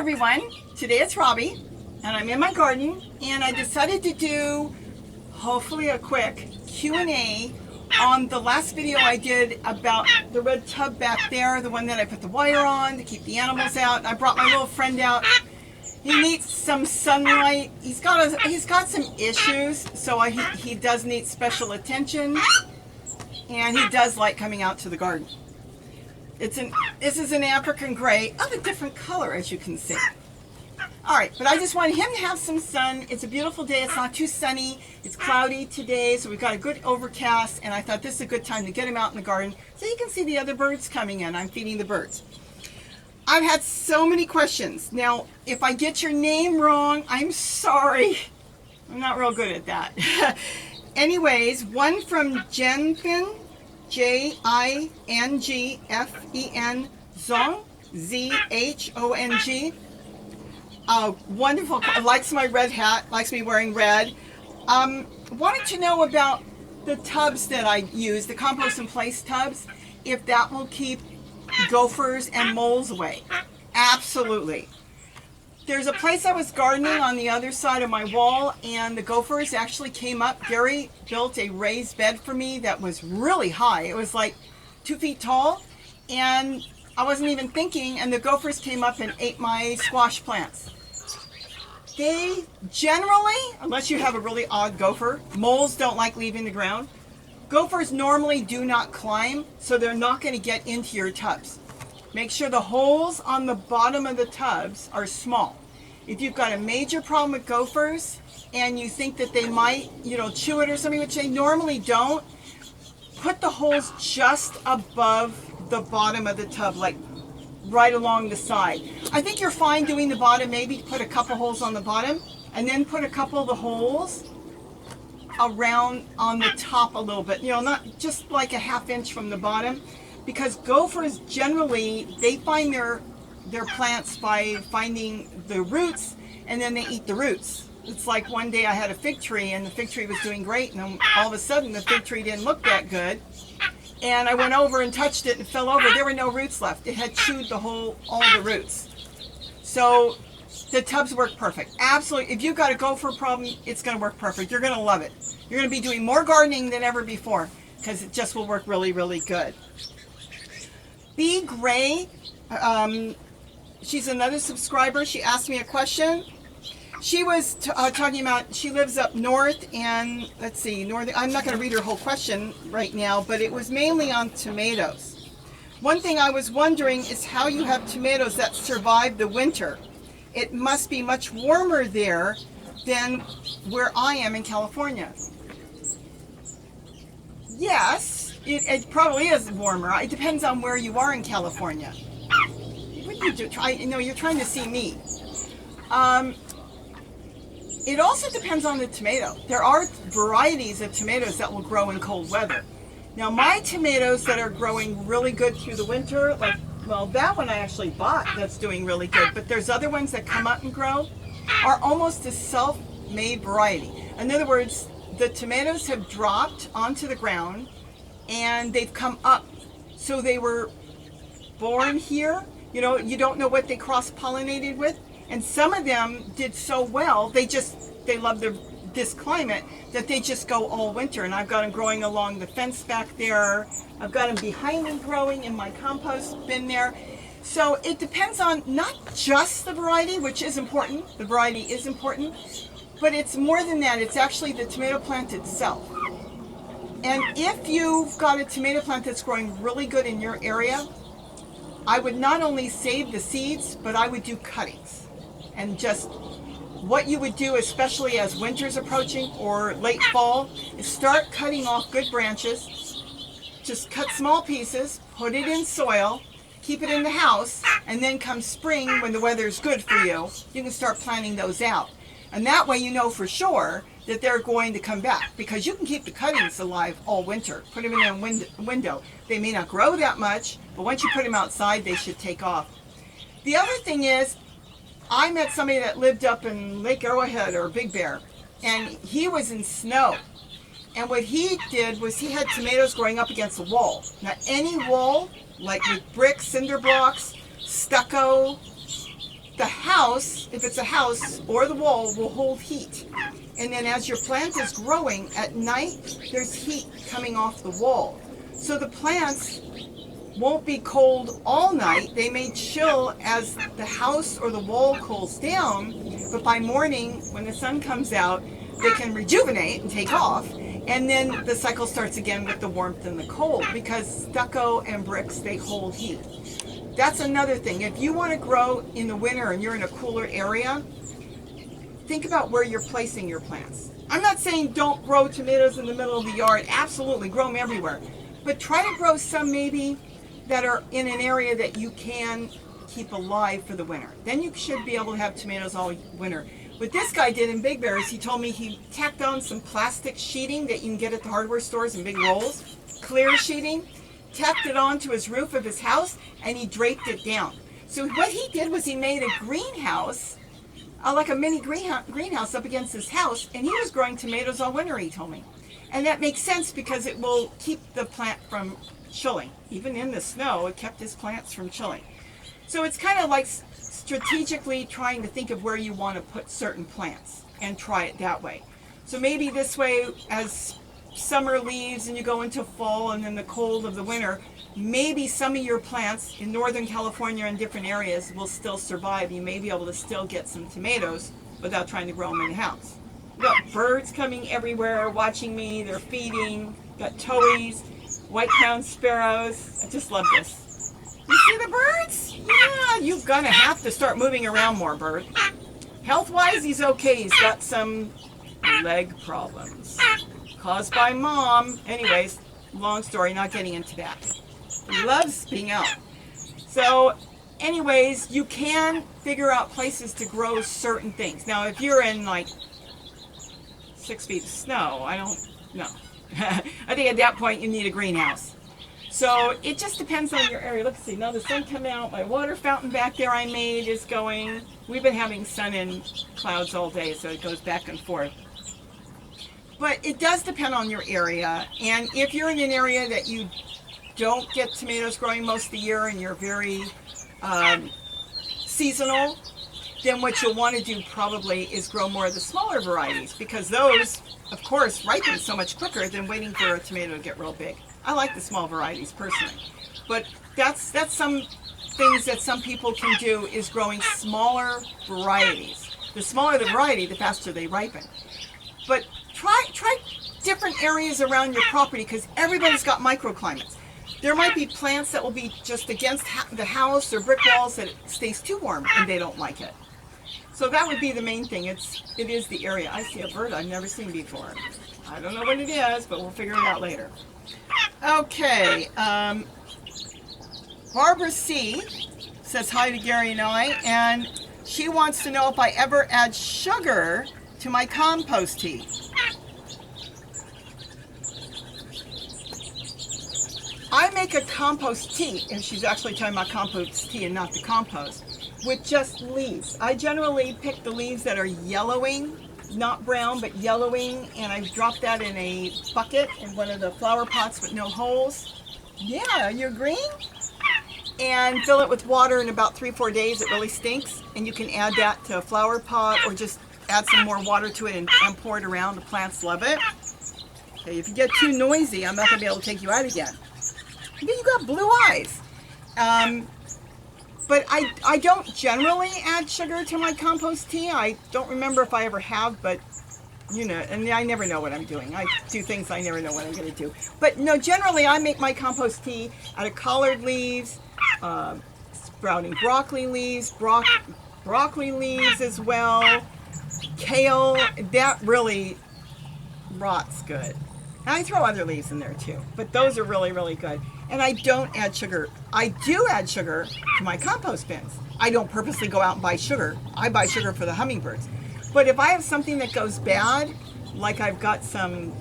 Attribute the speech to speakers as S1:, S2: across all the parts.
S1: everyone, today it's Robbie and I'm in my garden and I decided to do hopefully a quick Q&A on the last video I did about the red tub back there, the one that I put the wire on to keep the animals out. I brought my little friend out. He needs some sunlight. He's got some issues, so he does need special attention, and he does like coming out to the garden. This is an African gray of a different color, as you can see. All right, but I just wanted him to have some sun. It's a beautiful day. It's not too sunny. It's cloudy today, so we've got a good overcast, and I thought this is a good time to get him out in the garden so you can see the other birds coming in. I'm feeding the birds. I've had so many questions. Now, if I get your name wrong, I'm sorry. I'm not real good at that. Anyways, one from Jenfen, Jingfen, Zhong, Zhong. Wonderful, likes my red hat, likes me wearing red. Wanted to know about the tubs that I use, the compost in place tubs, if that will keep gophers and moles away. Absolutely. There's a place I was gardening on the other side of my wall, and the gophers actually came up. Gary built a raised bed for me that was really high. It was like 2 feet tall, and I wasn't even thinking, and the gophers came up and ate my squash plants. They generally, unless you have a really odd gopher, moles don't like leaving the ground. Gophers normally do not climb, so they're not going to get into your tubs. Make sure the holes on the bottom of the tubs are small. If you've got a major problem with gophers and you think that they might, chew it or something, which they normally don't, put the holes just above the bottom of the tub, like right along the side. I think you're fine doing the bottom, maybe put a couple holes on the bottom and then put a couple of the holes around on the top a little bit, not just like a ½ inch from the bottom, because gophers generally, they find their plants by finding the roots, and then they eat the roots. It's like one day I had a fig tree and the fig tree was doing great, and then all of a sudden the fig tree didn't look that good, and I went over and touched it and it fell over. There were no roots left. It had chewed all the roots. So the tubs work perfect. Absolutely. If you've got a gopher problem, it's going to work perfect. You're going to love it. You're going to be doing more gardening than ever before because it just will work really, really good. B. Gray, she's another subscriber. She asked me a question. She was talking about, she lives up north and, let's see, I'm not going to read her whole question right now, but it was mainly on tomatoes. One thing I was wondering is how you have tomatoes that survive the winter. It must be much warmer there than where I am in California. Yes, it probably is warmer. It depends on where you are in California. What do you do? You're trying to see me. It also depends on the tomato. There are varieties of tomatoes that will grow in cold weather. Now, my tomatoes that are growing really good through the winter, that one I actually bought that's doing really good, but there's other ones that come up and grow, are almost a self-made variety. In other words, the tomatoes have dropped onto the ground and they've come up. So they were born here. You don't know what they cross-pollinated with. And some of them did so well, they love this climate that they just go all winter. And I've got them growing along the fence back there. I've got them behind me growing in my compost bin there. So it depends on not just the variety, which is important. The variety is important, but it's more than that. It's actually the tomato plant itself. And if you've got a tomato plant that's growing really good in your area, I would not only save the seeds, but I would do cuttings. And just what you would do, especially as winter's approaching or late fall, is start cutting off good branches. Just cut small pieces, put it in soil, keep it in the house, and then come spring, when the weather's good for you, you can start planting those out. And that way you know for sure that they're going to come back, because you can keep the cuttings alive all winter. Put them in a window. They may not grow that much, but once you put them outside, they should take off. The other thing is, I met somebody that lived up in Lake Arrowhead or Big Bear, and he was in snow. And what he did was he had tomatoes growing up against a wall. Now, any wall, like with bricks, cinder blocks, stucco, the house, if it's a house or the wall, will hold heat. And then as your plant is growing at night, there's heat coming off the wall. So the plants won't be cold all night. They may chill as the house or the wall cools down, but by morning, when the sun comes out, they can rejuvenate and take off. And then the cycle starts again with the warmth and the cold, because stucco and bricks, they hold heat. That's another thing. If you want to grow in the winter and you're in a cooler area, think about where you're placing your plants. I'm not saying don't grow tomatoes in the middle of the yard. Absolutely, grow them everywhere. But try to grow some maybe that are in an area that you can keep alive for the winter. Then you should be able to have tomatoes all winter. What this guy did in Big Bear is he told me he tacked on some plastic sheeting that you can get at the hardware stores in big rolls, clear sheeting, tacked it onto his roof of his house, and he draped it down. So what he did was he made a greenhouse, like a mini greenhouse up against his house, and he was growing tomatoes all winter, he told me. And that makes sense because it will keep the plant from chilling. Even in the snow, it kept his plants from chilling. So it's kind of like strategically trying to think of where you want to put certain plants and try it that way. So maybe this way, as summer leaves and you go into fall and then the cold of the winter, maybe some of your plants in Northern California and different areas will still survive. You may be able to still get some tomatoes without trying to grow them in the house. We've got birds coming everywhere watching me. They're feeding. Got toadies, white-crowned sparrows. I just love this. You see the birds? Yeah, you're gonna have to start moving around more, bird. Health-wise, he's okay. He's got some leg problems caused by mom. Anyways, long story, not getting into that. He loves being out. So anyways, you can figure out places to grow certain things. Now, if you're in like 6 feet of snow, I don't know. I think at that point you need a greenhouse. So it just depends on your area. Let's see, now the sun coming out. My water fountain back there I made is going. We've been having sun and clouds all day, so it goes back and forth. But it does depend on your area. And if you're in an area that you don't get tomatoes growing most of the year and you're very seasonal, then what you'll want to do probably is grow more of the smaller varieties, because those, of course, ripen so much quicker than waiting for a tomato to get real big. I like the small varieties personally, but that's some things that some people can do, is growing smaller varieties. The smaller the variety, the faster they ripen. But try different areas around your property, because everybody's got microclimates. There might be plants that will be just against the house or brick walls that it stays too warm and they don't like it. So that would be the main thing. It is the area. I see a bird I've never seen before. I don't know what it is, but we'll figure it out later. Okay, Barbara C. says hi to Gary and I, and she wants to know if I ever add sugar to my compost tea. I make a compost tea, and she's actually talking about compost tea and not the compost, with just leaves. I generally pick the leaves that are yellowing, not brown, but yellowing, and I drop that in a bucket in one of the flower pots with no holes. Yeah, you're green? And fill it with water in about 3-4 days. It really stinks, and you can add that to a flower pot or just add some more water to it and pour it around. The plants love it. Okay, if you get too noisy, I'm not going to be able to take you out again. You got blue eyes. But I don't generally add sugar to my compost tea. I don't remember if I ever have, but you know, and I never know what I'm doing. I do things I never know what I'm going to do. But no, generally I make my compost tea out of collard leaves, sprouting broccoli leaves, broccoli leaves as well, kale. That really rots good. And I throw other leaves in there too, but those are really, really good. And I don't add sugar. I do add sugar to my compost bins. I don't purposely go out and buy sugar. I buy sugar for the hummingbirds. But if I have something that goes bad, like I've got some,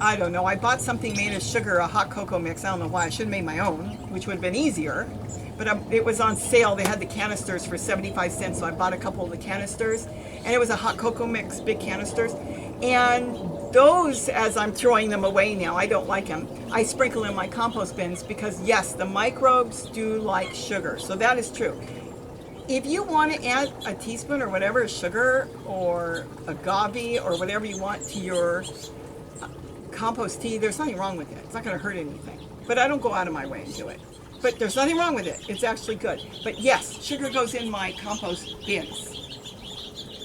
S1: I don't know, I bought something made of sugar, a hot cocoa mix. I don't know why. I should have made my own, which would have been easier. But it was on sale. They had the canisters for 75 cents, so I bought a couple of the canisters. And it was a hot cocoa mix, big canisters. And those, as I'm throwing them away now, I don't like them. I sprinkle in my compost bins because, yes, the microbes do like sugar. So that is true. If you want to add a teaspoon or whatever sugar or agave or whatever you want to your compost tea, there's nothing wrong with it. It's not going to hurt anything. But I don't go out of my way and do it. But there's nothing wrong with it. It's actually good. But yes, sugar goes in my compost bins.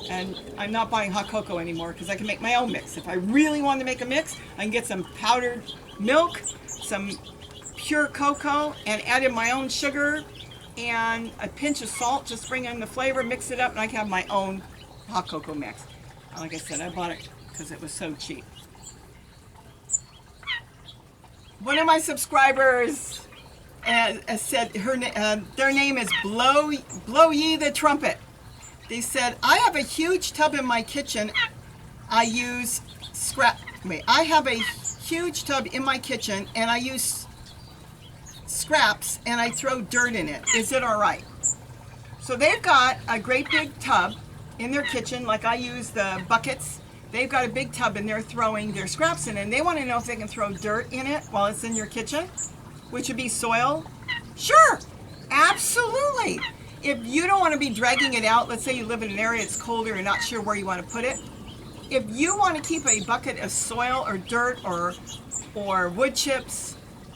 S1: And I'm not buying hot cocoa anymore because I can make my own mix. If I really want to make a mix, I can get some powdered milk, some pure cocoa, and add in my own sugar and a pinch of salt. Just bring in the flavor, mix it up, and I can have my own hot cocoa mix. Like I said, I bought it because it was so cheap. One of my subscribers said their name is Blow Ye the Trumpet. They said, I have a huge tub in my kitchen. I have a huge tub in my kitchen and I use scraps and I throw dirt in it. Is it all right? So they've got a great big tub in their kitchen, like I use the buckets. They've got a big tub and they're throwing their scraps in it, and they want to know if they can throw dirt in it while it's in your kitchen, which would be soil. Sure, absolutely. If you don't want to be dragging it out, let's say you live in an area it's colder and not sure where you want to put it. If you want to keep a bucket of soil or dirt or wood chips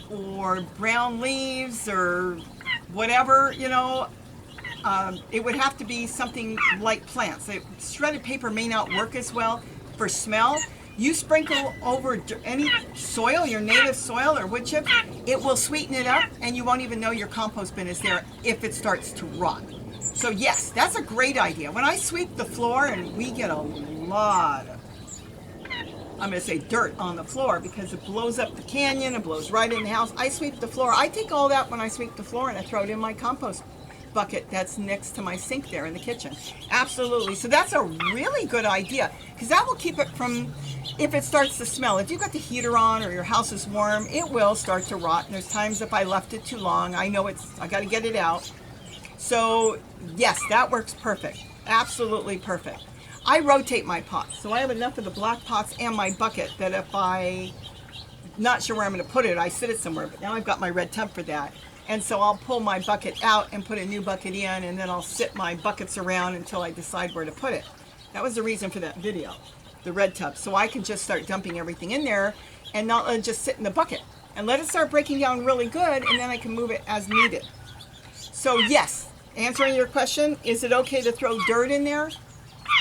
S1: or brown leaves or whatever, you know, it would have to be something like plants. Shredded paper may not work as well for smell. You sprinkle over any soil, your native soil or wood chips, it will sweeten it up and you won't even know your compost bin is there if it starts to rot. So yes, that's a great idea. When I sweep the floor, and we get a lot of, I'm going to say dirt on the floor because it blows up the canyon, it blows right in the house. I sweep the floor. I take all that when I sweep the floor and I throw it in my compost bucket that's next to my sink there in the kitchen. Absolutely. So that's a really good idea because that will keep it from, if it starts to smell, if you've got the heater on or your house is warm, it will start to rot. And there's times if I left it too long, I know I got to get it out. So yes, that works perfect. Absolutely perfect. I rotate my pots. So I have enough of the black pots and my bucket that if not sure where I'm going to put it, I sit it somewhere, but now I've got my red tub for that. And so I'll pull my bucket out and put a new bucket in, and then I'll sit my buckets around until I decide where to put it. That was the reason for that video, the red tub. So I can just start dumping everything in there and not let it just sit in the bucket. And let it start breaking down really good, and then I can move it as needed. So yes, answering your question, is it okay to throw dirt in there?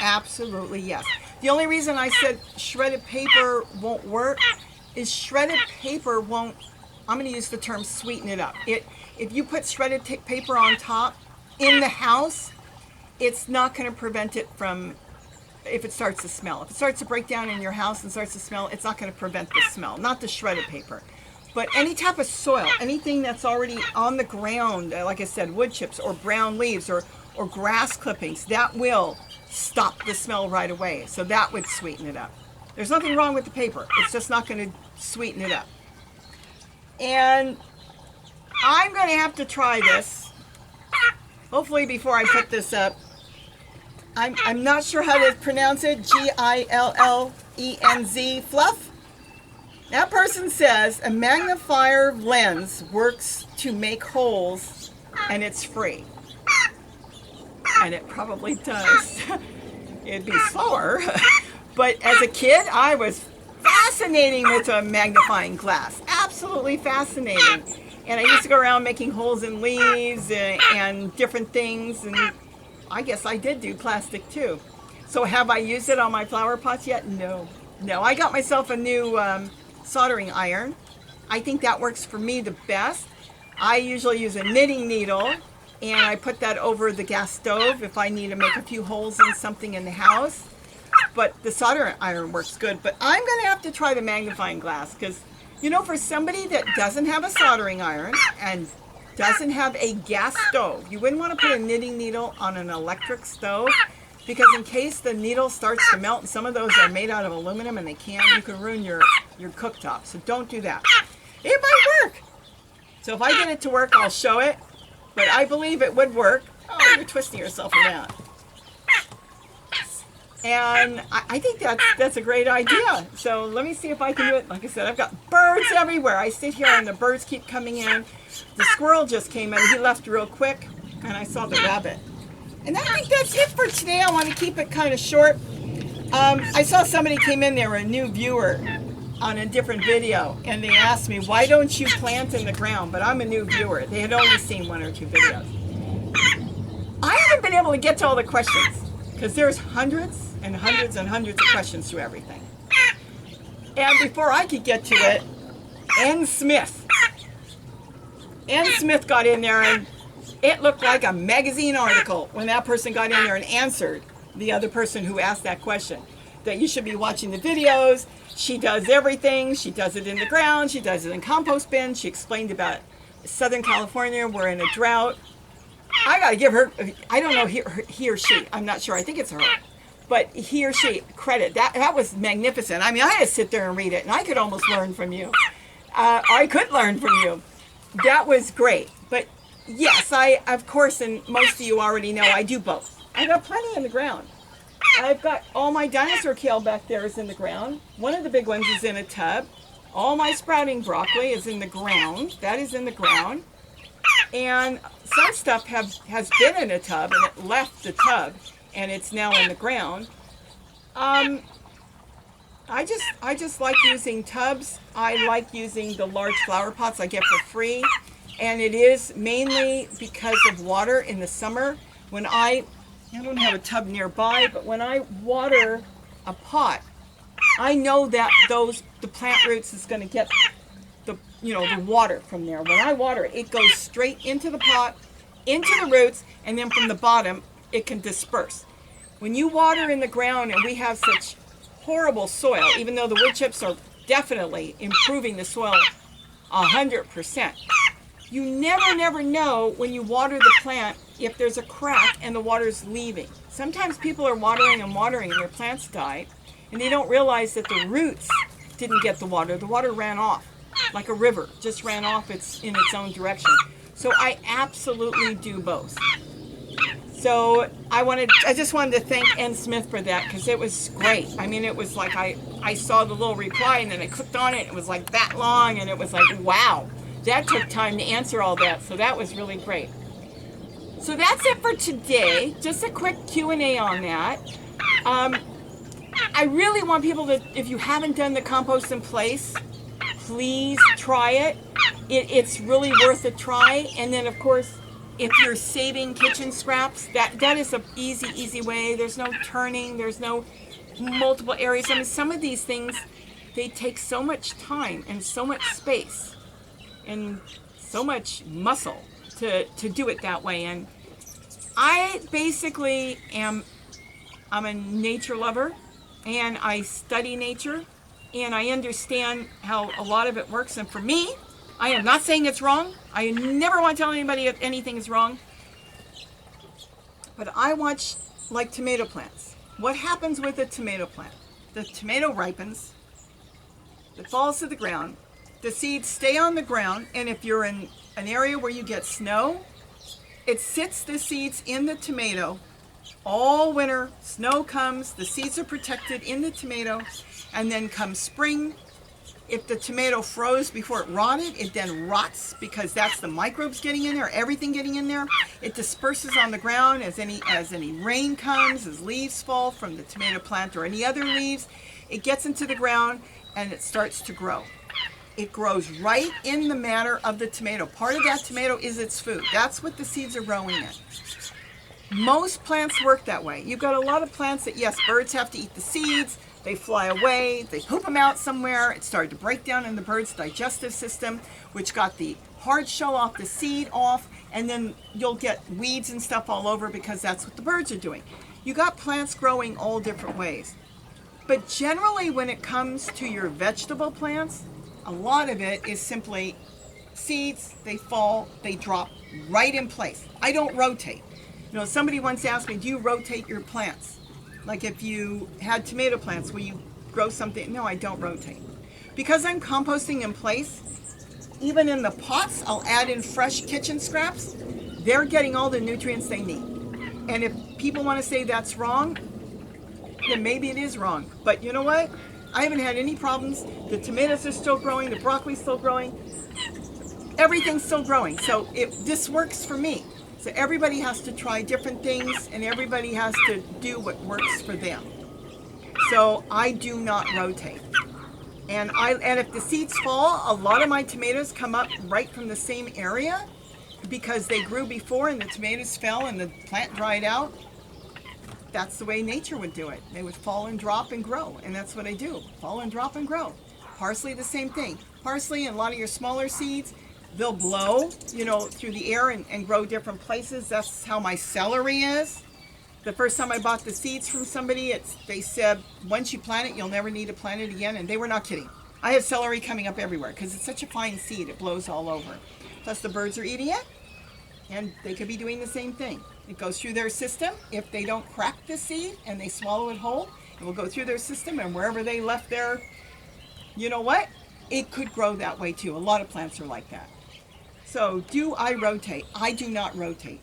S1: Absolutely yes. The only reason I said shredded paper won't work is shredded paper won't, I'm going to use the term sweeten it up. If you put shredded paper on top in the house, it's not going to prevent it from, if it starts to smell. If it starts to break down in your house and starts to smell, it's not going to prevent the smell, not the shredded paper. But any type of soil, anything that's already on the ground, like I said, wood chips or brown leaves or grass clippings, that will stop the smell right away. So that would sweeten it up. There's nothing wrong with the paper. It's just not going to sweeten it up. And I'm going to have to try this, hopefully before I put this up. I'm not sure how to pronounce it, Gillenz, fluff. That person says a magnifier lens works to make holes and it's free. And it probably does. It'd be slower. But as a kid, I was fascinating with a magnifying glass. Absolutely fascinating. And I used to go around making holes in leaves and different things. And I guess I did do plastic too. So have I used it on my flower pots yet? No. No, I got myself a new soldering iron. I think that works for me the best. I usually use a knitting needle and I put that over the gas stove if I need to make a few holes in something in the house. But the soldering iron works good. But I'm going to have to try the magnifying glass because, you know, for somebody that doesn't have a soldering iron and doesn't have a gas stove, you wouldn't want to put a knitting needle on an electric stove because in case the needle starts to melt, and some of those are made out of aluminum and you can ruin your cooktop. So don't do that. It might work. So if I get it to work, I'll show it. But I believe it would work. Oh, you're twisting yourself around. And I think that's a great idea. So let me see if I can do it. Like I said, I've got birds everywhere. I sit here and the birds keep coming in. The squirrel just came in. He left real quick. And I saw the rabbit. And I think that's it for today. I want to keep it kind of short. I saw somebody came in there, a new viewer, on a different video, and they asked me, why don't you plant in the ground? But I'm a new viewer. They had only seen 1 or 2 videos. I haven't been able to get to all the questions because there's hundreds and hundreds and hundreds of questions to everything. And before I could get to it, N. Smith got in there, and it looked like a magazine article when that person got in there and answered the other person who asked that question. That you should be watching the videos. She does everything. She does it in the ground. She does it in compost bins. She explained about Southern California. We're in a drought. I got to give her, I don't know, he or she. I'm not sure. I think it's her. But he or she, credit. That was magnificent. I mean, I had to sit there and read it, and I could almost learn from you. I could learn from you. That was great. But yes, I, of course, and most of you already know, I do both. I got plenty in the ground. I've got all my dinosaur kale back there is in the ground. One of the big ones is in a tub. All my sprouting broccoli is in the ground. That is in the ground. And some stuff has been in a tub and it left the tub and it's now in the ground. I just like using tubs. I like using the large flower pots I get for free. And it is mainly because of water in the summer. When I don't have a tub nearby, but when I water a pot, I know that the plant roots is going to get the water from there. When I water it, it goes straight into the pot, into the roots, and then from the bottom, it can disperse. When you water in the ground, and we have such horrible soil, even though the wood chips are definitely improving the soil 100%, you never know when you water the plant if there's a crack and the water's leaving. Sometimes people are watering and their plants die, and they don't realize that the roots didn't get the water. The water ran off like a river, just ran off in its own direction. So I absolutely do both. So I just wanted to thank N. Smith for that, because it was great. I mean, it was like I saw the little reply and then I clicked on it. It was like that long, and it was like, wow, that took time to answer all that. So that was really great. So that's it for today. Just a quick Q&A on that. I really want people to, if you haven't done the compost in place, please try it. It's really worth a try. And then, of course, if you're saving kitchen scraps, that is an easy way. There's no turning. There's no multiple areas. I mean, some of these things, they take so much time and so much space and so much muscle to do it that way. And I basically I'm a nature lover, and I study nature, and I understand how a lot of it works. And for me, I am not saying it's wrong. I never want to tell anybody if anything is wrong. But I watch, like tomato plants. What happens with a tomato plant? The tomato ripens, it falls to the ground, the seeds stay on the ground, and if you're in an area where you get snow, it sits the seeds in the tomato all winter. Snow comes, the seeds are protected in the tomato, and then come spring, if the tomato froze before it rotted, it then rots, because that's the microbes getting in there, everything getting in there. It disperses on the ground as any rain comes, as leaves fall from the tomato plant or any other leaves. It gets into the ground and it starts to grow. It grows right in the matter of the tomato. Part of that tomato is its food. That's what the seeds are growing in. Most plants work that way. You've got a lot of plants that, yes, birds have to eat the seeds. They fly away, they poop them out somewhere. It started to break down in the bird's digestive system, which got the hard shell off the seed off, and then you'll get weeds and stuff all over, because that's what the birds are doing. You got plants growing all different ways. But generally, when it comes to your vegetable plants, a lot of it is simply seeds, they fall, they drop right in place. I don't rotate. Somebody once asked me, do you rotate your plants? Like if you had tomato plants, will you grow something? No, I don't rotate. Because I'm composting in place, even in the pots, I'll add in fresh kitchen scraps. They're getting all the nutrients they need. And if people want to say that's wrong, then maybe it is wrong. But you know what? I haven't had any problems. The tomatoes are still growing, the broccoli's still growing. Everything's still growing. So this works for me. So everybody has to try different things, and everybody has to do what works for them. So I do not rotate. And if the seeds fall, a lot of my tomatoes come up right from the same area because they grew before and the tomatoes fell and the plant dried out. That's the way nature would do it. They would fall and drop and grow, and that's what I do. Fall and drop and grow. Parsley, the same thing. Parsley and a lot of your smaller seeds, they'll blow, you know, through the air and grow different places. That's how my celery is. The first time I bought the seeds from somebody, they said, once you plant it, you'll never need to plant it again, and they were not kidding. I have celery coming up everywhere because it's such a fine seed. It blows all over. Plus the birds are eating it, and they could be doing the same thing. It goes through their system. If they don't crack the seed and they swallow it whole, it will go through their system, and wherever they left their, you know what, it could grow that way too. A lot of plants are like that. So do I rotate? I do not rotate.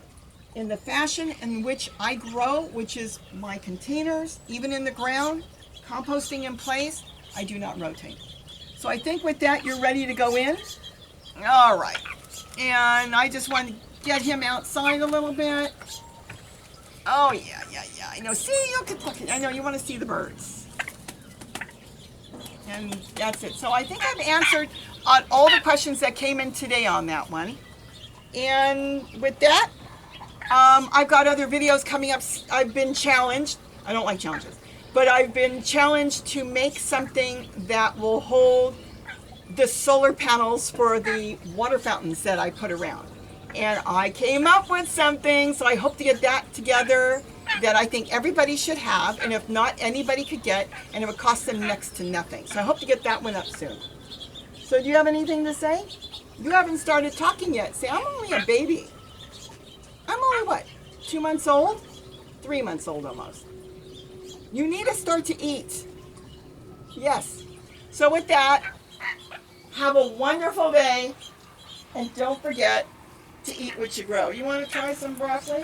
S1: In the fashion in which I grow, which is my containers, even in the ground, composting in place, I do not rotate. So I think with that, you're ready to go in. All right. And I just want to get him outside a little bit. Oh, yeah. I know. See, look. I know you want to see the birds. And that's it. So I think I've answered on all the questions that came in today on that one. And with that, I've got other videos coming up. I've been challenged. I don't like challenges. But I've been challenged to make something that will hold the solar panels for the water fountains that I put around. And I came up with something, so I hope to get that together that I think everybody should have, and if not, anybody could get, and it would cost them next to nothing. So I hope to get that one up soon. So do you have anything to say? You haven't started talking yet. Say, I'm only a baby. I'm only, what, 2 months old? 3 months old almost. You need to start to eat. Yes. So with that, have a wonderful day, and don't forget to eat what you grow. You want to try some broccoli?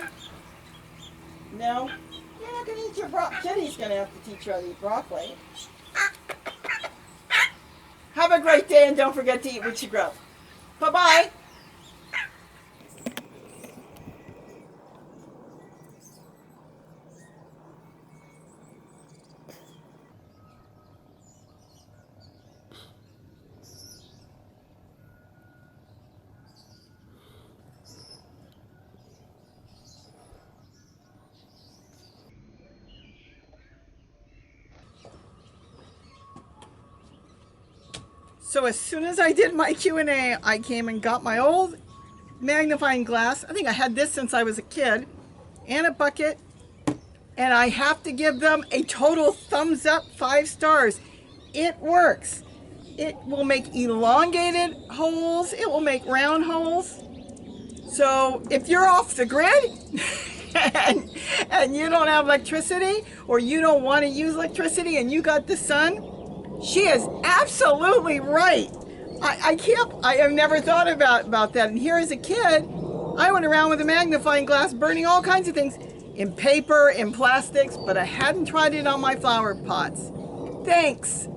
S1: No? You're not going to eat your broccoli. Kitty's going to have to teach you how to eat broccoli. Have a great day, and don't forget to eat what you grow. Bye-bye. So as soon as I did my Q&A, I came and got my old magnifying glass. I think I had this since I was a kid, and a bucket. And I have to give them a total thumbs up, 5 stars. It works. It will make elongated holes. It will make round holes. So if you're off the grid and you don't have electricity, or you don't want to use electricity and you got the sun, she is absolutely right. I have never thought about that. And here as a kid, I went around with a magnifying glass burning all kinds of things in paper, in plastics, but I hadn't tried it on my flower pots. Thanks.